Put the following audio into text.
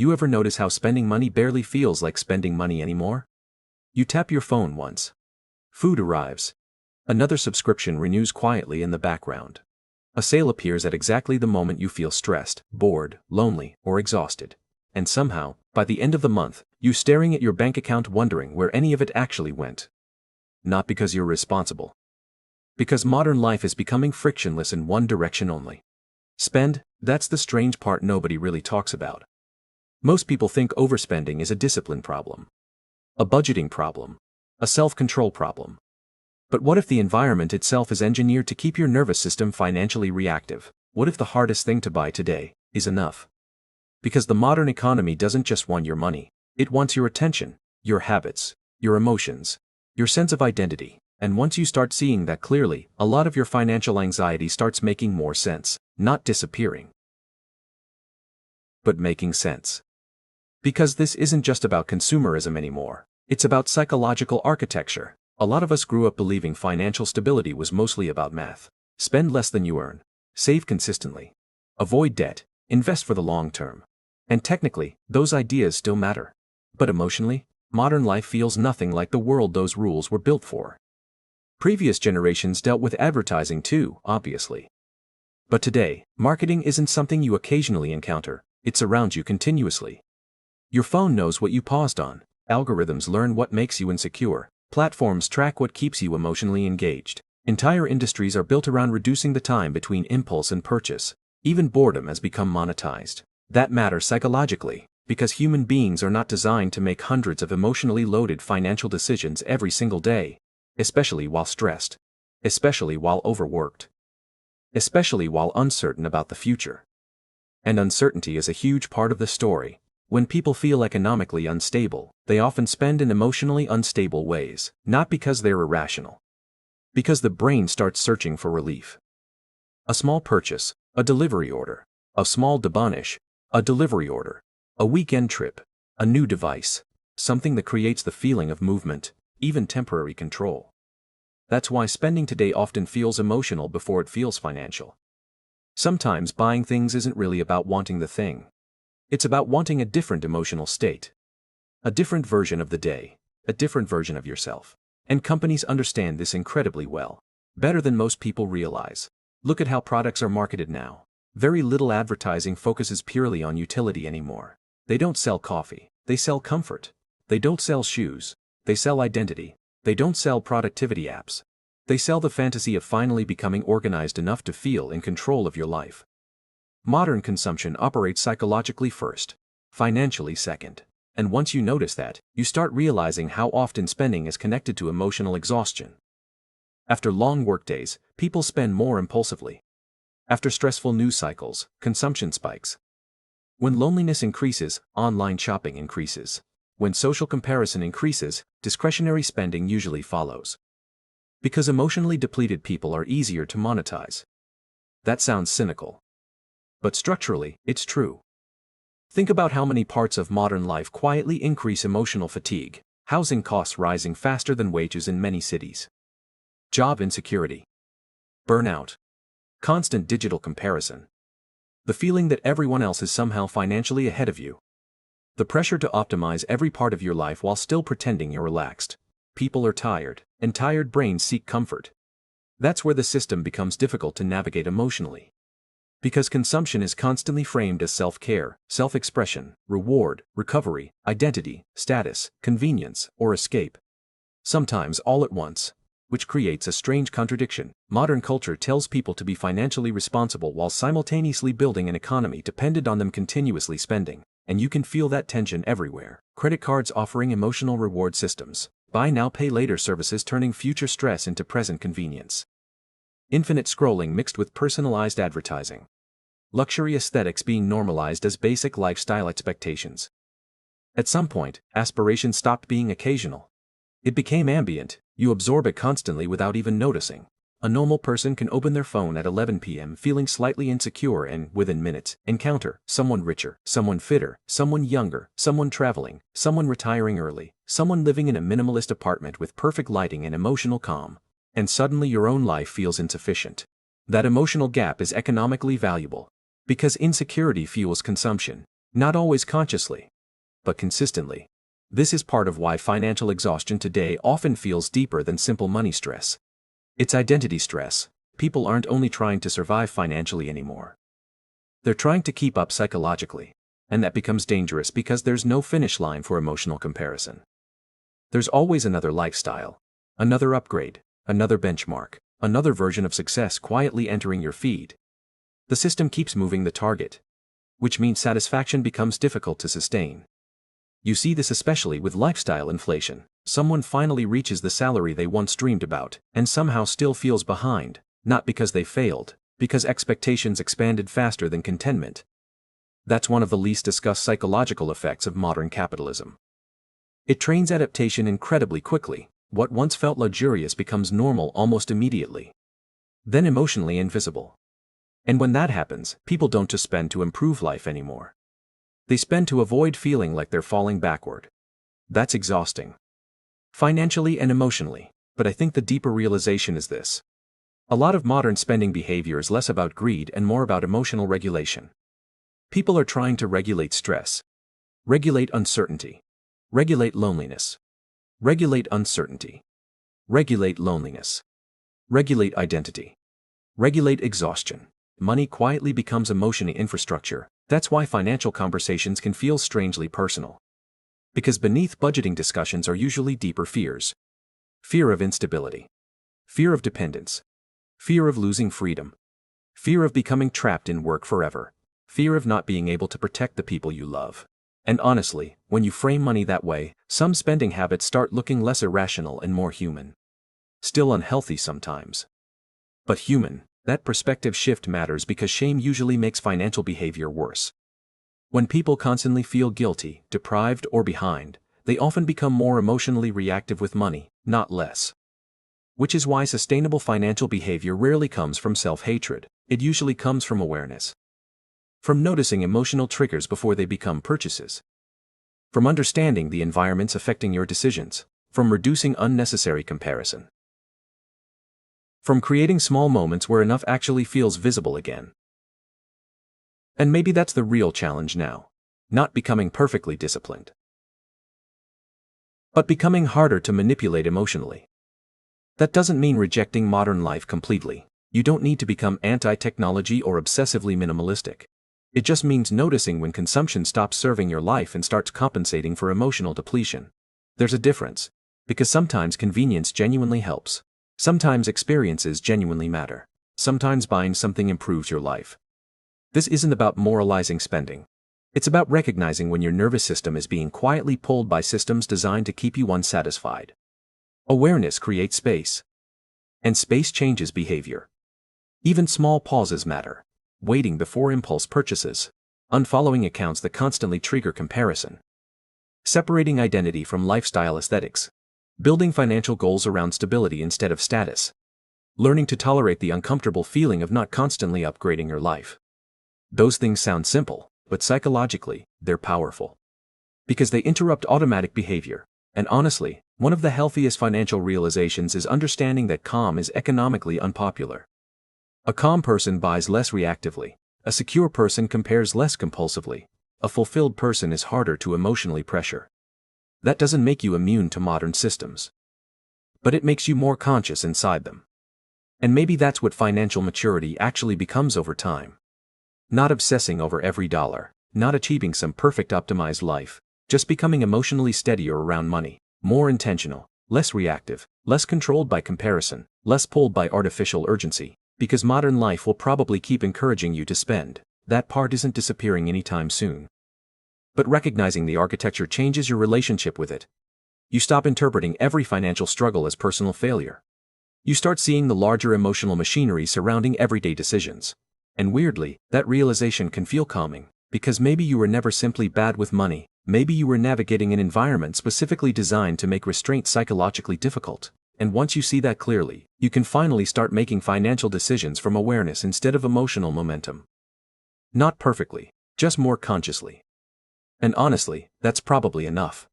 You ever notice how spending money barely feels like spending money anymore? You tap your phone once. Food arrives. Another subscription renews quietly in the background. A sale appears at exactly the moment you feel stressed, bored, lonely, or exhausted. And somehow, by the end of the month, you're staring at your bank account wondering where any of it actually went. Not because you're responsible. Because modern life is becoming frictionless in one direction only. Spend, that's the strange part nobody really talks about. Most people think overspending is a discipline problem, a budgeting problem, a self-control problem. But what if the environment itself is engineered to keep your nervous system financially reactive? What if the hardest thing to buy today is enough? Because the modern economy doesn't just want your money, it wants your attention, your habits, your emotions, your sense of identity. And once you start seeing that clearly, a lot of your financial anxiety starts making more sense, not disappearing, but making sense. Because this isn't just about consumerism anymore, it's about psychological architecture. A lot of us grew up believing financial stability was mostly about math. Spend less than you earn, save consistently, avoid debt, invest for the long term. And technically, those ideas still matter. But emotionally, modern life feels nothing like the world those rules were built for. Previous generations dealt with advertising too, obviously. But today, marketing isn't something you occasionally encounter, it surrounds you continuously. Your phone knows what you paused on, algorithms learn what makes you insecure, platforms track what keeps you emotionally engaged. Entire industries are built around reducing the time between impulse and purchase. Even boredom has become monetized. That matters psychologically, because human beings are not designed to make hundreds of emotionally loaded financial decisions every single day. Especially while stressed. Especially while overworked. Especially while uncertain about the future. And uncertainty is a huge part of the story. When people feel economically unstable, they often spend in emotionally unstable ways, not because they're irrational. Because the brain starts searching for relief. A small purchase, a delivery order. A small debauch, a delivery order. A weekend trip, a new device. Something that creates the feeling of movement, even temporary control. That's why spending today often feels emotional before it feels financial. Sometimes buying things isn't really about wanting the thing. It's about wanting a different emotional state. A different version of the day, a different version of yourself. And companies understand this incredibly well. Better than most people realize. Look at how products are marketed now. Very little advertising focuses purely on utility anymore. They don't sell coffee, they sell comfort. They don't sell shoes, they sell identity. They don't sell productivity apps. They sell the fantasy of finally becoming organized enough to feel in control of your life. Modern consumption operates psychologically first, financially second. And once you notice that, you start realizing how often spending is connected to emotional exhaustion. After long workdays, people spend more impulsively. After stressful news cycles, consumption spikes. When loneliness increases, online shopping increases. When social comparison increases, discretionary spending usually follows. Because emotionally depleted people are easier to monetize. That sounds cynical. But structurally, it's true. Think about how many parts of modern life quietly increase emotional fatigue. Housing costs rising faster than wages in many cities. Job insecurity. Burnout. Constant digital comparison. The feeling that everyone else is somehow financially ahead of you. The pressure to optimize every part of your life while still pretending you're relaxed. People are tired, and tired brains seek comfort. That's where the system becomes difficult to navigate emotionally. Because consumption is constantly framed as self-care, self-expression, reward, recovery, identity, status, convenience, or escape. Sometimes all at once, which creates a strange contradiction. Modern culture tells people to be financially responsible while simultaneously building an economy dependent on them continuously spending. And you can feel that tension everywhere. Credit cards offering emotional reward systems. Buy now pay later services turning future stress into present convenience. Infinite scrolling mixed with personalized advertising. Luxury aesthetics being normalized as basic lifestyle expectations. At some point, aspiration stopped being occasional. It became ambient, you absorb it constantly without even noticing. A normal person can open their phone at 11 p.m. feeling slightly insecure and, within minutes, encounter someone richer, someone fitter, someone younger, someone traveling, someone retiring early, someone living in a minimalist apartment with perfect lighting and emotional calm. And suddenly your own life feels insufficient. That emotional gap is economically valuable. Because insecurity fuels consumption. Not always consciously, but consistently. This is part of why financial exhaustion today often feels deeper than simple money stress. It's identity stress. People aren't only trying to survive financially anymore. They're trying to keep up psychologically. And that becomes dangerous because there's no finish line for emotional comparison. There's always another lifestyle, another upgrade, another benchmark, another version of success quietly entering your feed. The system keeps moving the target, which means satisfaction becomes difficult to sustain. You see this especially with lifestyle inflation. Someone finally reaches the salary they once dreamed about, and somehow still feels behind, not because they failed, because expectations expanded faster than contentment. That's one of the least discussed psychological effects of modern capitalism. It trains adaptation incredibly quickly. What once felt luxurious becomes normal almost immediately. Then emotionally invisible. And when that happens, people don't just spend to improve life anymore. They spend to avoid feeling like they're falling backward. That's exhausting. Financially and emotionally. But I think the deeper realization is this. A lot of modern spending behavior is less about greed and more about emotional regulation. People are trying to regulate stress, regulate uncertainty, regulate loneliness, regulate uncertainty, regulate loneliness, regulate identity, regulate exhaustion. Money quietly becomes emotional infrastructure. That's why financial conversations can feel strangely personal. Because beneath budgeting discussions are usually deeper fears. Fear of instability, fear of dependence, fear of losing freedom, fear of becoming trapped in work forever. Fear of not being able to protect the people you love. And honestly, when you frame money that way, some spending habits start looking less irrational and more human. Still unhealthy sometimes. But human. That perspective shift matters because shame usually makes financial behavior worse. When people constantly feel guilty, deprived, or behind, they often become more emotionally reactive with money, not less. Which is why sustainable financial behavior rarely comes from self-hatred. It usually comes from awareness. From noticing emotional triggers before they become purchases. From understanding the environments affecting your decisions. From reducing unnecessary comparison. From creating small moments where enough actually feels visible again. And maybe that's the real challenge now. Not becoming perfectly disciplined, but becoming harder to manipulate emotionally. That doesn't mean rejecting modern life completely. You don't need to become anti-technology or obsessively minimalistic. It just means noticing when consumption stops serving your life and starts compensating for emotional depletion. There's a difference, because sometimes convenience genuinely helps. Sometimes experiences genuinely matter. Sometimes buying something improves your life. This isn't about moralizing spending. It's about recognizing when your nervous system is being quietly pulled by systems designed to keep you unsatisfied. Awareness creates space. And space changes behavior. Even small pauses matter. Waiting before impulse purchases. Unfollowing accounts that constantly trigger comparison. Separating identity from lifestyle aesthetics. Building financial goals around stability instead of status. Learning to tolerate the uncomfortable feeling of not constantly upgrading your life. Those things sound simple, but psychologically, they're powerful. Because they interrupt automatic behavior. And honestly, one of the healthiest financial realizations is understanding that calm is economically unpopular. A calm person buys less reactively. A secure person compares less compulsively. A fulfilled person is harder to emotionally pressure. That doesn't make you immune to modern systems. But it makes you more conscious inside them. And maybe that's what financial maturity actually becomes over time. Not obsessing over every dollar, not achieving some perfect optimized life, just becoming emotionally steadier around money, more intentional, less reactive, less controlled by comparison, less pulled by artificial urgency. Because modern life will probably keep encouraging you to spend. That part isn't disappearing anytime soon. But recognizing the architecture changes your relationship with it. You stop interpreting every financial struggle as personal failure. You start seeing the larger emotional machinery surrounding everyday decisions. And weirdly, that realization can feel calming, because maybe you were never simply bad with money. Maybe you were navigating an environment specifically designed to make restraint psychologically difficult. And once you see that clearly, you can finally start making financial decisions from awareness instead of emotional momentum. Not perfectly, just more consciously. And honestly, that's probably enough.